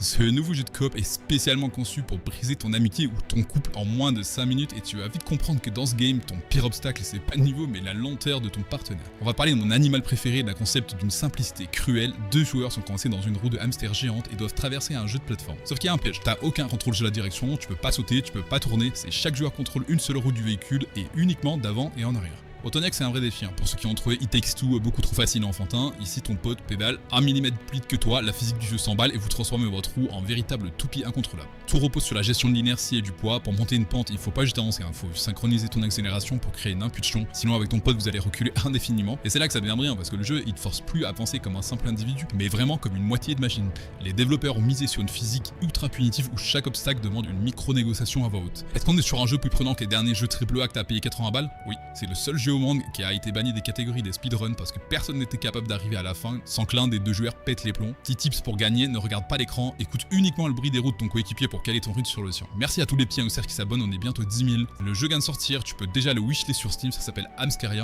Ce nouveau jeu de coop est spécialement conçu pour briser ton amitié ou ton couple en moins de 5 minutes et tu vas vite comprendre que dans ce game, ton pire obstacle c'est pas le niveau mais la lenteur de ton partenaire. On va parler de mon animal préféré, d'un concept d'une simplicité cruelle. 2 joueurs sont coincés dans une roue de hamster géante et doivent traverser un jeu de plateforme. Sauf qu'il y a un piège, t'as aucun contrôle sur la direction, tu peux pas sauter, tu peux pas tourner, c'est chaque joueur contrôle une seule roue du véhicule et uniquement d'avant et en arrière. Autant dire que c'est un vrai défi, pour ceux qui ont trouvé It Takes Two beaucoup trop facile et enfantin, ici ton pote pédale 1 mm plus vite que toi, la physique du jeu s'emballe et vous transformez votre roue en véritable toupie incontrôlable. Tout repose sur la gestion de l'inertie et du poids. Pour monter une pente, il faut pas juste avancer, il faut synchroniser ton accélération pour créer une impulsion, sinon avec ton pote vous allez reculer indéfiniment. Et c'est là que ça devient brillant parce que le jeu il te force plus à penser comme un simple individu, mais vraiment comme une moitié de machine. Les développeurs ont misé sur une physique ultra punitive où chaque obstacle demande une micro-négociation à voix haute. Est-ce qu'on est sur un jeu plus prenant que les derniers jeux AAA que t'as payé 80 balles? Oui, c'est le seul jeu au monde qui a été banni des catégories des speedruns parce que personne n'était capable d'arriver à la fin sans que l'un des 2 joueurs pète les plombs. Petit tips pour gagner, ne regarde pas l'écran, écoute uniquement le bruit des roues de ton coéquipier pour caler ton rythme sur le sien. Merci à tous les petits hamsters qui s'abonnent, on est bientôt 10 000. Le jeu vient de sortir, tu peux déjà le wishler sur Steam, ça s'appelle Hamsteria.